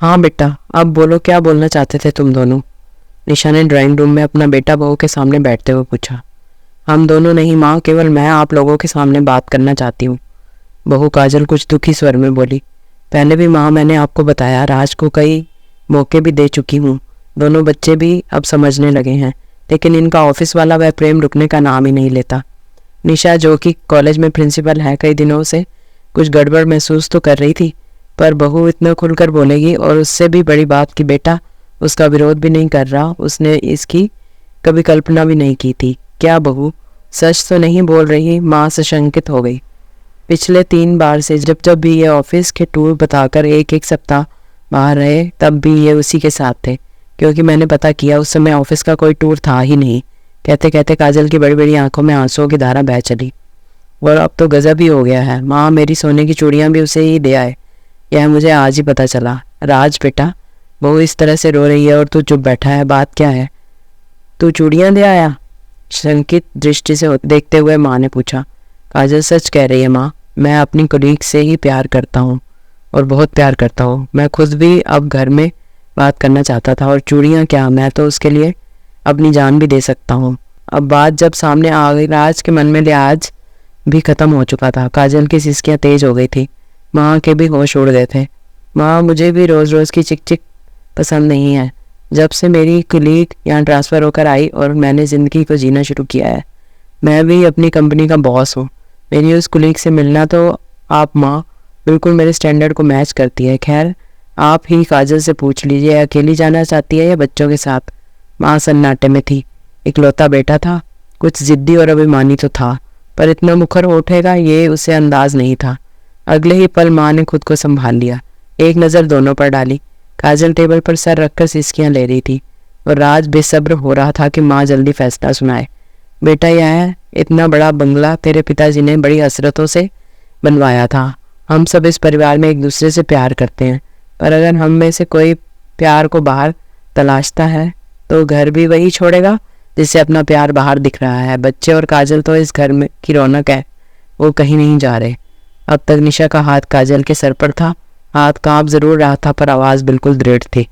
हाँ बेटा, अब बोलो क्या बोलना चाहते थे तुम दोनों। निशा ने ड्राइंग रूम में अपना बेटा बहू के सामने बैठते हुए पूछा। हम दोनों नहीं माँ, केवल मैं आप लोगों के सामने बात करना चाहती हूँ, बहू काजल कुछ दुखी स्वर में बोली। पहले भी माँ मैंने आपको बताया, राज को कई मौके भी दे चुकी हूँ। दोनों बच्चे भी अब समझने लगे हैं, लेकिन इनका ऑफिस वाला वह प्रेम रुकने का नाम ही नहीं लेता। निशा जो कि कॉलेज में प्रिंसिपल है, कई दिनों से कुछ गड़बड़ महसूस तो कर रही थी, पर बहू इतना खुलकर बोलेगी और उससे भी बड़ी बात कि बेटा उसका विरोध भी नहीं कर रहा, उसने इसकी कभी कल्पना भी नहीं की थी। क्या बहू सच तो नहीं बोल रही? माँ सशंकित हो गई। पिछले 3 बार से जब जब भी ये ऑफिस के टूर बताकर एक एक सप्ताह बाहर रहे, तब भी ये उसी के साथ थे, क्योंकि मैंने पता किया उस समय ऑफिस का कोई टूर था ही नहीं। कहते कहते काजल की बड़ी बड़ी आंखों में आंसुओं की धारा बह चली। और अब तो गजब ही हो गया है माँ, मेरी सोने की चूड़ियाँ भी उसे ही दे आए, यह मुझे आज ही पता चला। राज बेटा, बहू इस तरह से रो रही है और तू चुप बैठा है, बात क्या है? तू चूड़ियाँ दे आया? शंकित दृष्टि से देखते हुए माँ ने पूछा। काजल सच कह रही है माँ, मैं अपनी कलीग से ही प्यार करता हूँ और बहुत प्यार करता हूँ। मैं खुद भी अब घर में बात करना चाहता था, और चूड़ियाँ क्या, मैं तो उसके लिए अपनी जान भी दे सकता हूँ। अब बात जब सामने आ गई, राज के मन में लिहाज भी खत्म हो चुका था। काजल की सिसकियाँ तेज हो गई थी, माँ के भी होश उड़ गए थे। माँ, मुझे भी रोज़ रोज़ की चिक चिक पसंद नहीं है। जब से मेरी कुलीग यहाँ ट्रांसफ़र होकर आई और मैंने ज़िंदगी को जीना शुरू किया है, मैं भी अपनी कंपनी का बॉस हूँ। मेरी उस कुलीग से मिलना तो आप माँ बिल्कुल मेरे स्टैंडर्ड को मैच करती है। खैर आप ही काजल से पूछ लीजिए, अकेली जाना चाहती है या बच्चों के साथ। माँ सन्नाटे में थी। इकलौता बेटा था, कुछ ज़िद्दी और अभिमानी तो था, पर इतना मुखर उठेगा ये उसे अंदाज नहीं था। अगले ही पल माँ ने खुद को संभाल लिया, एक नज़र दोनों पर डाली। काजल टेबल पर सर रखकर सिसकियाँ ले रही थी और राज बेसब्र हो रहा था कि माँ जल्दी फैसला सुनाए। बेटा, यह है इतना बड़ा बंगला तेरे पिताजी ने बड़ी हसरतों से बनवाया था। हम सब इस परिवार में एक दूसरे से प्यार करते हैं, पर अगर हम में से कोई प्यार को बाहर तलाशता है तो घर भी वही छोड़ेगा जिससे अपना प्यार बाहर दिख रहा है। बच्चे और काजल तो इस घर में की रौनक है, वो कहीं नहीं जा रहे। अब तक निशा का हाथ काजल के सर पर था। हाथ कांप जरूर रहा था, पर आवाज़ बिल्कुल दृढ़ थी।